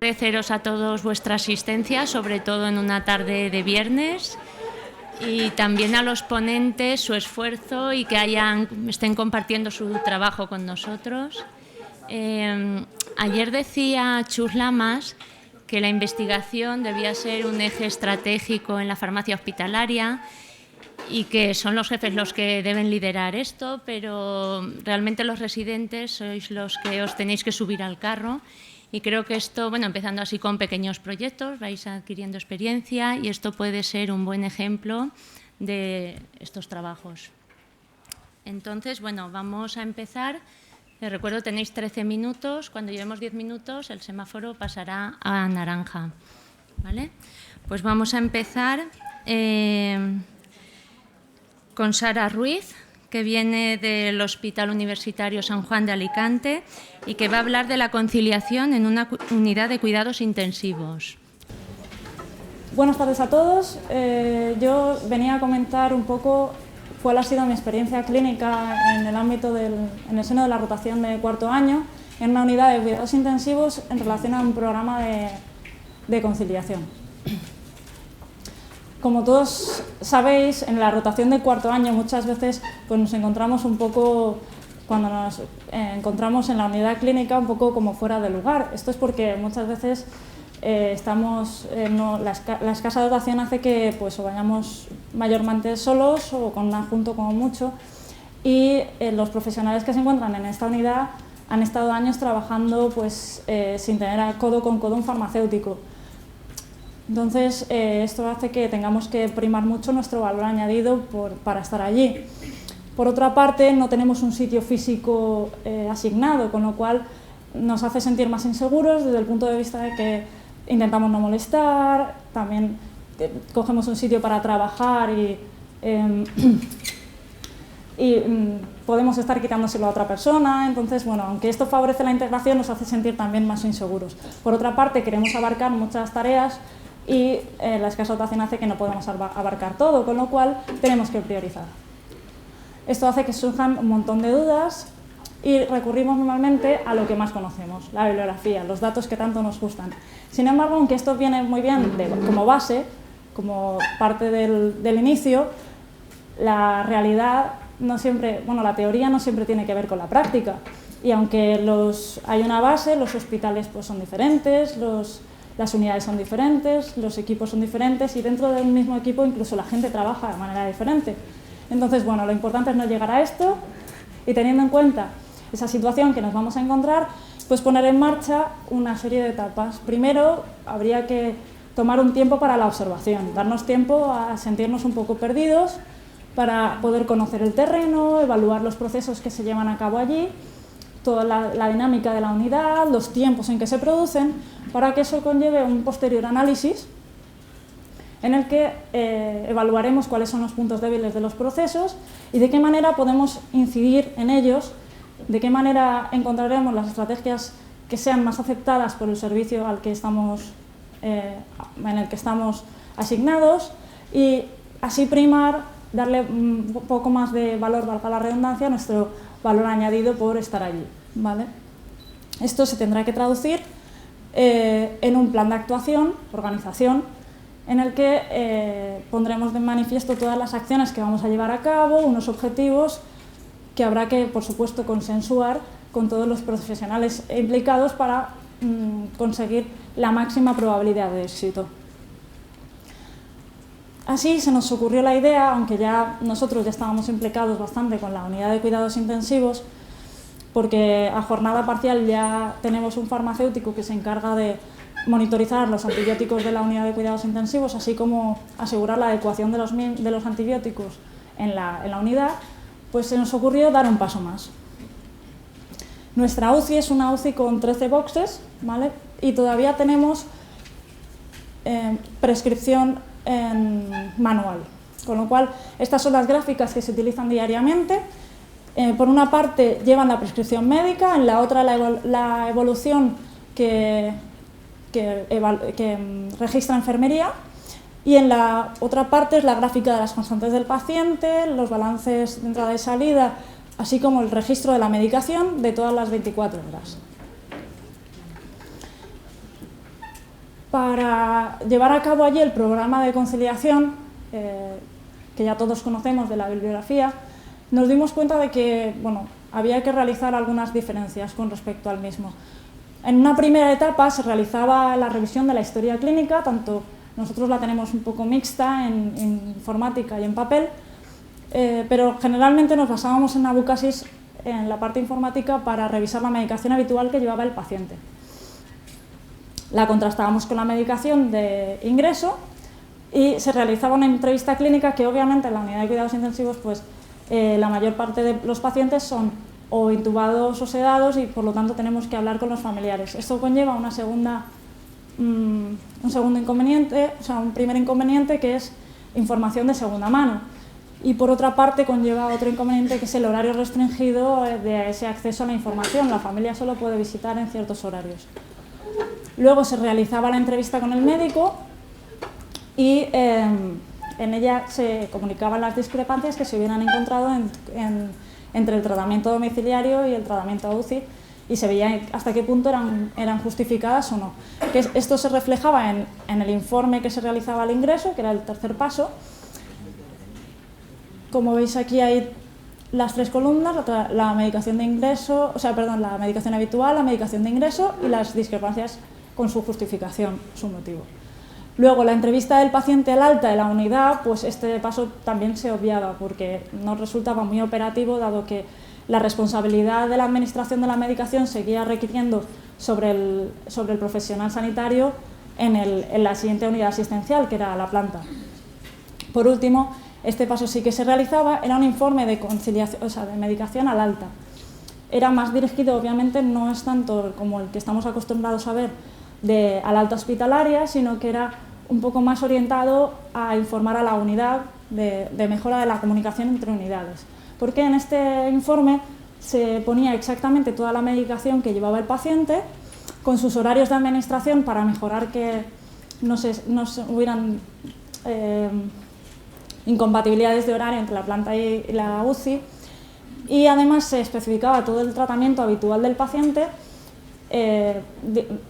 Agradeceros a todos vuestra asistencia, sobre todo en una tarde de viernes, y también a los ponentes su esfuerzo y que estén compartiendo su trabajo con nosotros. Ayer decía Chus Lamas que la investigación debía ser un eje estratégico en la farmacia hospitalaria y que son los jefes los que deben liderar esto, pero realmente los residentes sois los que os tenéis que subir al carro. Y creo que esto, bueno, empezando así con pequeños proyectos, vais adquiriendo experiencia y esto puede ser un buen ejemplo de estos trabajos. Entonces, bueno, vamos a empezar. Les recuerdo, tenéis 13 minutos. Cuando llevemos 10 minutos, el semáforo pasará a naranja. ¿Vale? Pues vamos a empezar con Sara Ruiz, que viene del Hospital Universitario San Juan de Alicante y que va a hablar de la conciliación en una unidad de cuidados intensivos. Buenas tardes a todos. Yo venía a comentar un poco cuál ha sido mi experiencia clínica en el ámbito en el seno de la rotación de cuarto año en una unidad de cuidados intensivos en relación a un programa de conciliación. Como todos sabéis, en la rotación de cuarto año muchas veces pues nos encontramos un poco, cuando nos encontramos en la unidad clínica, un poco como fuera de lugar. Esto es porque muchas veces la escasa dotación hace que pues, o vayamos mayormente solos o con un adjunto como mucho, y los profesionales que se encuentran en esta unidad han estado años trabajando pues, sin tener codo con codo un farmacéutico. Entonces, esto hace que tengamos que primar mucho nuestro valor añadido para estar allí. Por otra parte, no tenemos un sitio físico asignado, con lo cual nos hace sentir más inseguros desde el punto de vista de que intentamos no molestar, también cogemos un sitio para trabajar y podemos estar quitándoselo a otra persona. Entonces, bueno, aunque esto favorece la integración, nos hace sentir también más inseguros. Por otra parte, queremos abarcar muchas tareas y la escasa dotación hace que no podamos abarcar todo, con lo cual tenemos que priorizar. Esto hace que surjan un montón de dudas y recurrimos normalmente a lo que más conocemos, la bibliografía, los datos que tanto nos gustan. Sin embargo, aunque esto viene muy bien como base, como parte del inicio, la realidad no siempre, bueno, la teoría no siempre tiene que ver con la práctica. Y aunque hay una base, los hospitales pues, son diferentes, las unidades son diferentes, los equipos son diferentes y dentro del mismo equipo incluso la gente trabaja de manera diferente. Entonces, bueno, lo importante es no llegar a esto y teniendo en cuenta esa situación que nos vamos a encontrar, pues poner en marcha una serie de etapas. Primero, habría que tomar un tiempo para la observación, darnos tiempo a sentirnos un poco perdidos para poder conocer el terreno, evaluar los procesos que se llevan a cabo allí, toda la dinámica de la unidad, los tiempos en que se producen, para que eso conlleve un posterior análisis en el que evaluaremos cuáles son los puntos débiles de los procesos y de qué manera podemos incidir en ellos, de qué manera encontraremos las estrategias que sean más aceptadas por el servicio en el que estamos asignados y así darle un poco más de valor, valga la redundancia, a nuestro valor añadido por estar allí, ¿vale? Esto se tendrá que traducir en un plan de actuación, organización, en el que pondremos de manifiesto todas las acciones que vamos a llevar a cabo, unos objetivos que habrá que, por supuesto, consensuar con todos los profesionales implicados para conseguir la máxima probabilidad de éxito. Así se nos ocurrió la idea, aunque nosotros ya estábamos implicados bastante con la unidad de cuidados intensivos, porque a jornada parcial ya tenemos un farmacéutico que se encarga de monitorizar los antibióticos de la unidad de cuidados intensivos, así como asegurar la adecuación de los antibióticos en la unidad, pues se nos ocurrió dar un paso más. Nuestra UCI es una UCI con 13 boxes, ¿vale? Y todavía tenemos prescripción en manual, con lo cual estas son las gráficas que se utilizan diariamente. Por una parte llevan la prescripción médica, en la otra la evolución que registra enfermería y en la otra parte es la gráfica de las constantes del paciente, los balances de entrada y salida, así como el registro de la medicación de todas las 24 horas. Para llevar a cabo allí el programa de conciliación, que ya todos conocemos de la bibliografía, nos dimos cuenta de que había que realizar algunas diferencias con respecto al mismo. En una primera etapa se realizaba la revisión de la historia clínica, tanto nosotros la tenemos un poco mixta en informática y en papel, pero generalmente nos basábamos en Abucasis en la parte informática para revisar la medicación habitual que llevaba el paciente. La contrastábamos con la medicación de ingreso y se realizaba una entrevista clínica que obviamente en la unidad de cuidados intensivos la mayor parte de los pacientes son o intubados o sedados y por lo tanto tenemos que hablar con los familiares. Esto conlleva un segundo inconveniente, o sea, un primer inconveniente que es información de segunda mano y por otra parte conlleva otro inconveniente que es el horario restringido de ese acceso a la información. La familia solo puede visitar en ciertos horarios. Luego se realizaba la entrevista con el médico y en ella se comunicaban las discrepancias que se hubieran encontrado entre el tratamiento domiciliario y el tratamiento a UCI y se veía hasta qué punto eran justificadas o no. Esto se reflejaba en el informe que se realizaba al ingreso, que era el tercer paso. Como veis aquí hay las tres columnas, la medicación de ingreso, la medicación habitual, la medicación de ingreso y las discrepancias con su justificación, su motivo. Luego, la entrevista del paciente al alta de la unidad, pues este paso también se obviaba porque no resultaba muy operativo, dado que la responsabilidad de la administración de la medicación seguía requiriendo sobre el profesional sanitario en la siguiente unidad asistencial, que era la planta. Por último, este paso sí que se realizaba, era un informe de conciliación, de medicación al alta. Era más dirigido, obviamente, no es tanto como el que estamos acostumbrados a ver al alta hospitalaria, sino que era un poco más orientado a informar a la unidad de mejora de la comunicación entre unidades. Porque en este informe se ponía exactamente toda la medicación que llevaba el paciente, con sus horarios de administración para mejorar que no se hubieran incompatibilidades de horario entre la planta y la UCI, y además se especificaba todo el tratamiento habitual del paciente,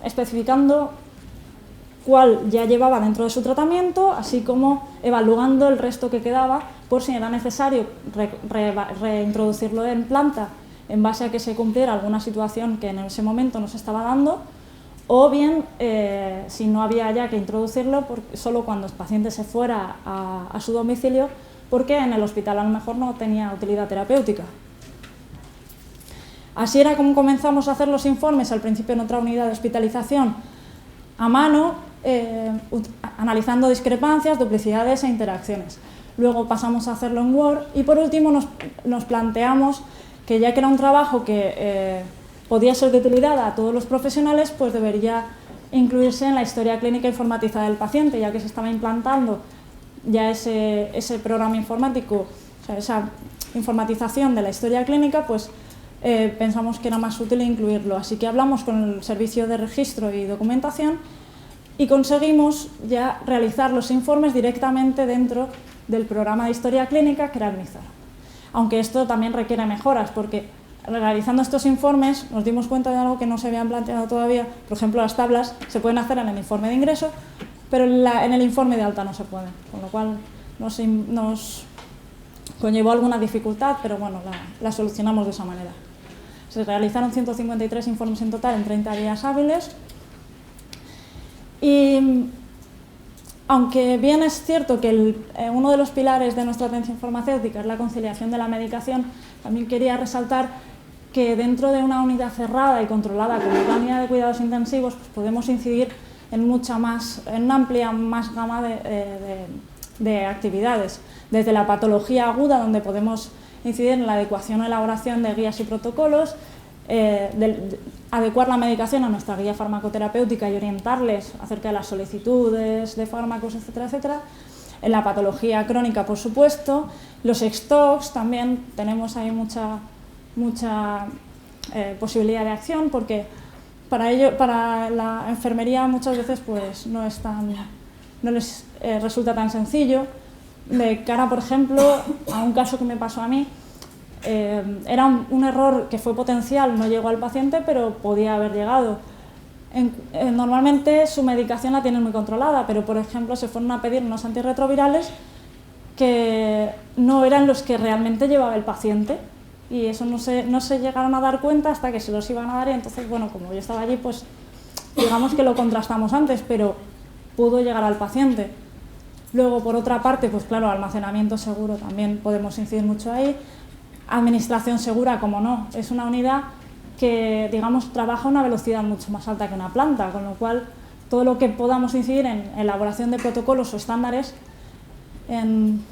especificando cuál ya llevaba dentro de su tratamiento, así como evaluando el resto que quedaba por si era necesario reintroducirlo en planta en base a que se cumpliera alguna situación que en ese momento no se estaba dando, o bien si no había ya que introducirlo solo cuando el paciente se fuera a su domicilio, porque en el hospital a lo mejor no tenía utilidad terapéutica. Así era como comenzamos a hacer los informes al principio en otra unidad de hospitalización a mano, analizando discrepancias, duplicidades e interacciones. Luego pasamos a hacerlo en Word y por último nos planteamos que ya que era un trabajo que podía ser de utilidad a todos los profesionales, pues debería incluirse en la historia clínica informatizada del paciente, ya que se estaba implantando ya ese programa informático, esa informatización de la historia clínica, pues pensamos que era más útil incluirlo. Así que hablamos con el servicio de registro y documentación y conseguimos ya realizar los informes directamente dentro del programa de historia clínica, que era el MIZAR. Aunque esto también requiere mejoras, porque realizando estos informes nos dimos cuenta de algo que no se habían planteado todavía. Por ejemplo, las tablas se pueden hacer en el informe de ingreso, pero en el informe de alta no se pueden, con lo cual nos conllevó alguna dificultad, pero bueno, la solucionamos de esa manera. Se realizaron 153 informes en total en 30 días hábiles y aunque bien es cierto que uno de los pilares de nuestra atención farmacéutica es la conciliación de la medicación, también quería resaltar que dentro de una unidad cerrada y controlada como la unidad de cuidados intensivos, pues podemos incidir en una amplia más gama de actividades, desde la patología aguda, donde podemos incidir en la adecuación o elaboración de guías y protocolos, adecuar la medicación a nuestra guía farmacoterapéutica y orientarles acerca de las solicitudes de fármacos, etcétera, etcétera. En la patología crónica, por supuesto, los stocks también tenemos ahí mucha posibilidad de acción, porque para la enfermería muchas veces pues no les resulta tan sencillo. De cara, por ejemplo, a un caso que me pasó a mí, era un error que fue potencial, no llegó al paciente, pero podía haber llegado. Normalmente su medicación la tienen muy controlada, pero por ejemplo se fueron a pedir unos antirretrovirales que no eran los que realmente llevaba el paciente, y eso no se llegaron a dar cuenta hasta que se los iban a dar, y entonces, bueno, como yo estaba allí, pues digamos que lo contrastamos antes, pero pudo llegar al paciente. Luego, por otra parte, pues claro, almacenamiento seguro, también podemos incidir mucho ahí. Administración segura, como no, es una unidad que, digamos, trabaja a una velocidad mucho más alta que una planta, con lo cual todo lo que podamos incidir en elaboración de protocolos o estándares, en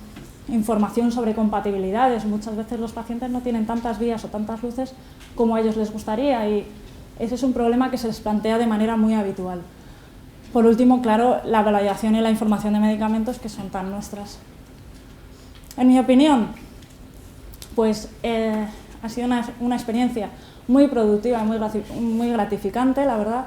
información sobre compatibilidades. Muchas veces los pacientes no tienen tantas vías o tantas luces como a ellos les gustaría, y ese es un problema que se les plantea de manera muy habitual. Por último, claro, la validación y la información de medicamentos, que son tan nuestras. En mi opinión, pues ha sido una experiencia muy productiva y muy gratificante, la verdad.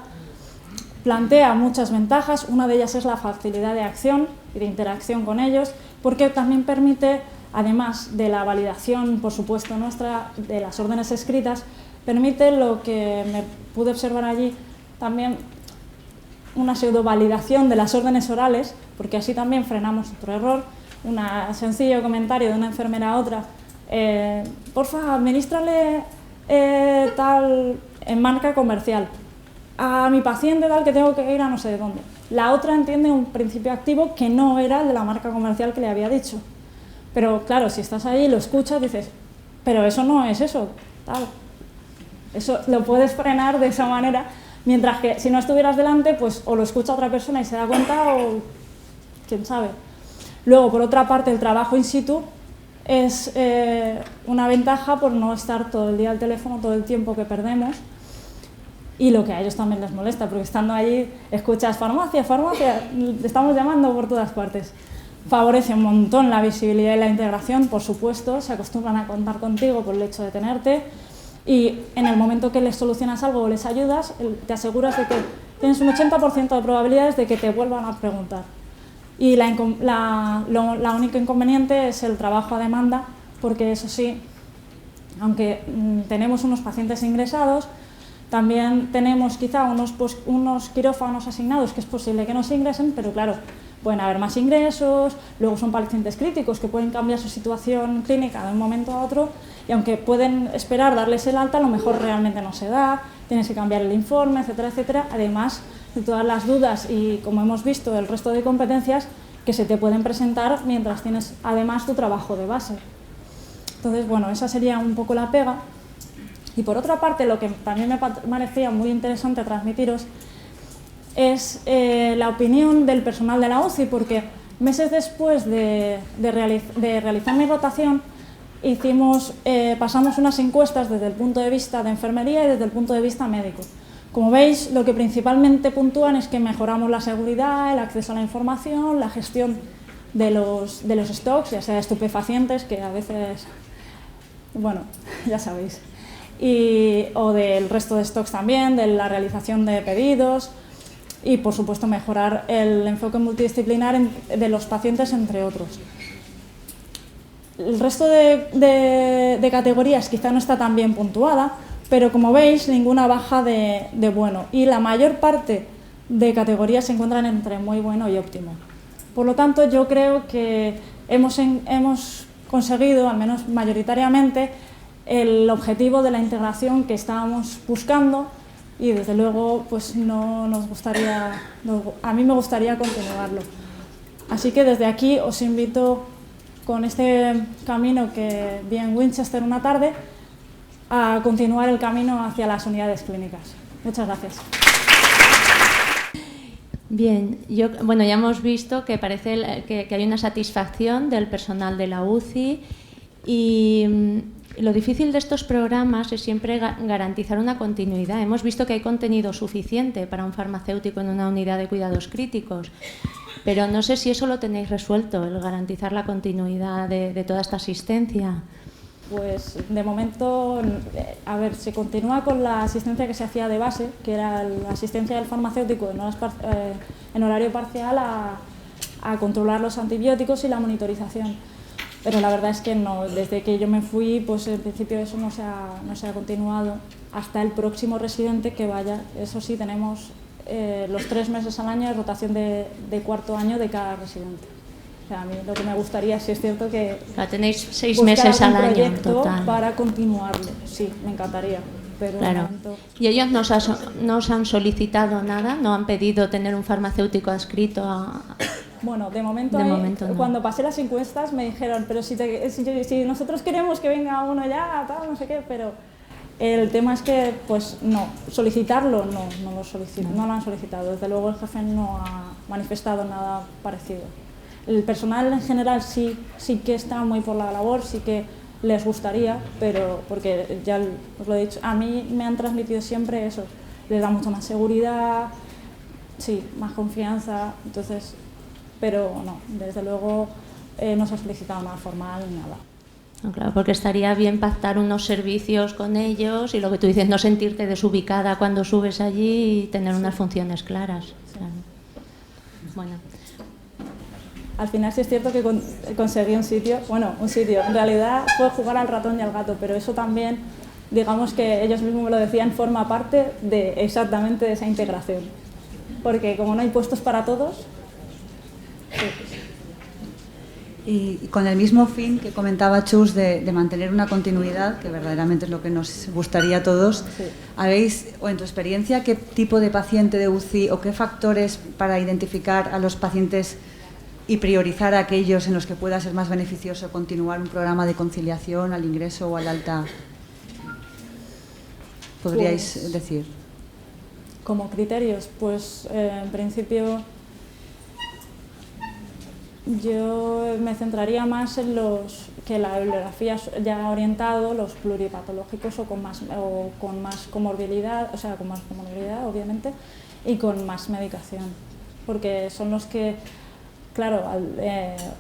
Plantea muchas ventajas, una de ellas es la facilidad de acción y de interacción con ellos, porque también permite, además de la validación, por supuesto, nuestra, de las órdenes escritas, permite lo que me pude observar allí, también una pseudo-validación de las órdenes orales, porque así también frenamos otro error. Un sencillo comentario de una enfermera a otra: porfa, administrale tal en marca comercial a mi paciente tal que tengo que ir a no sé de dónde. La otra entiende un principio activo que no era el de la marca comercial que le había dicho. Pero claro, si estás ahí y lo escuchas, dices, pero eso no es eso, tal. Eso lo puedes frenar de esa manera, mientras que si no estuvieras delante, pues o lo escucha otra persona y se da cuenta, o quién sabe. Luego, por otra parte, el trabajo in situ es una ventaja por no estar todo el día al teléfono, todo el tiempo que perdemos, y lo que a ellos también les molesta, porque estando allí escuchas farmacia, farmacia, estamos llamando por todas partes. Favorece un montón la visibilidad y la integración, por supuesto, se acostumbran a contar contigo por el hecho de tenerte, y en el momento que les solucionas algo o les ayudas, te aseguras de que tienes un 80% de probabilidades de que te vuelvan a preguntar. Y la única inconveniente es el trabajo a demanda, porque eso sí, aunque tenemos unos pacientes ingresados, también tenemos quizá unos quirófanos asignados que es posible que no se ingresen, pero claro, pueden haber más ingresos, luego son pacientes críticos que pueden cambiar su situación clínica de un momento a otro, y aunque pueden esperar darles el alta, a lo mejor realmente no se da, tienes que cambiar el informe, etcétera, etcétera, además de todas las dudas y, como hemos visto, el resto de competencias que se te pueden presentar mientras tienes además tu trabajo de base. Entonces, bueno, esa sería un poco la pega. Y por otra parte, lo que también me parecía muy interesante transmitiros es la opinión del personal de la UCI, porque meses después de realizar mi rotación, pasamos unas encuestas desde el punto de vista de enfermería y desde el punto de vista médico. Como veis, lo que principalmente puntúan es que mejoramos la seguridad, el acceso a la información, la gestión de los stocks, ya sea estupefacientes, que a veces, bueno, ya sabéis, o del resto de stocks también, de la realización de pedidos y, por supuesto, mejorar el enfoque multidisciplinar de los pacientes, entre otros. El resto de categorías quizá no está tan bien puntuada, pero como veis, ninguna baja de bueno, y la mayor parte de categorías se encuentran entre muy bueno y óptimo. Por lo tanto, yo creo que hemos conseguido, al menos mayoritariamente, el objetivo de la integración que estábamos buscando, y desde luego pues a mí me gustaría continuarlo. Así que desde aquí os invito, con este camino que vi en Winchester una tarde, a continuar el camino hacia las unidades clínicas. Muchas gracias. Bien, ya hemos visto que parece que hay una satisfacción del personal de la UCI, y lo difícil de estos programas es siempre garantizar una continuidad. Hemos visto que hay contenido suficiente para un farmacéutico en una unidad de cuidados críticos, pero no sé si eso lo tenéis resuelto, el garantizar la continuidad de toda esta asistencia. Pues de momento, a ver, se continúa con la asistencia que se hacía de base, que era la asistencia del farmacéutico en horario parcial a controlar los antibióticos y la monitorización. Pero la verdad es que no, desde que yo me fui, pues en principio eso no se ha continuado hasta el próximo residente que vaya. Eso sí, tenemos los 3 meses al año de rotación de cuarto año de cada residente. O sea, a mí lo que me gustaría, sí es cierto que... tenéis 6 meses al año en total. Para continuarlo, sí, me encantaría. Pero claro. ¿Y ellos no os han solicitado nada? ¿No han pedido tener un farmacéutico adscrito a...? Bueno, de momento no. Cuando pasé las encuestas me dijeron, pero si nosotros queremos que venga uno ya, tal, no sé qué, pero el tema es que, pues no, solicitarlo no lo han solicitado. Desde luego el jefe no ha manifestado nada parecido. El personal en general sí que está muy por la labor, sí que les gustaría, pero porque ya os lo he dicho, a mí me han transmitido siempre eso, les da mucha más seguridad, sí, más confianza, entonces, pero no, desde luego no se ha solicitado nada formal ni nada. No, claro, porque estaría bien pactar unos servicios con ellos y lo que tú dices, no sentirte desubicada cuando subes allí y tener unas funciones claras. Sí. Claro. Bueno. Al final sí es cierto que conseguí un sitio, en realidad fue jugar al ratón y al gato, pero eso también, digamos que ellos mismos me lo decían, forma parte exactamente de esa integración, porque como no hay puestos para todos... Sí. Y con el mismo fin que comentaba Chus de mantener una continuidad, que verdaderamente es lo que nos gustaría a todos, sí. ¿Habéis, o en tu experiencia, qué tipo de paciente de UCI o qué factores para identificar a los pacientes y priorizar a aquellos en los que pueda ser más beneficioso continuar un programa de conciliación al ingreso o al alta? ¿Podríais decir? Como criterios, pues en principio yo me centraría más en los que la bibliografía ya ha orientado, los pluripatológicos o con más comorbilidad, o sea, con más comorbilidad obviamente, y con más medicación, porque son los que... Claro,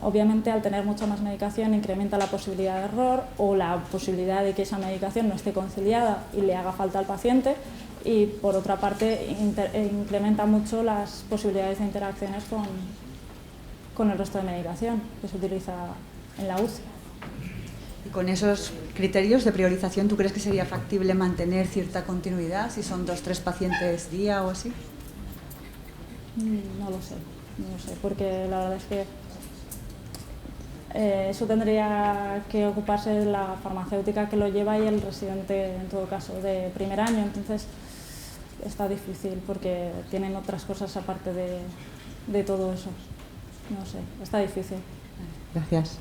obviamente al tener mucha más medicación incrementa la posibilidad de error o la posibilidad de que esa medicación no esté conciliada y le haga falta al paciente, y por otra parte incrementa mucho las posibilidades de interacciones con el resto de medicación que se utiliza en la UCI. Y con esos criterios de priorización, ¿tú crees que sería factible mantener cierta continuidad si son 2-3 pacientes día o así? No lo sé, porque la verdad es que eso tendría que ocuparse la farmacéutica que lo lleva y el residente, en todo caso, de primer año. Entonces está difícil porque tienen otras cosas aparte de todo eso. No sé, está difícil. Gracias.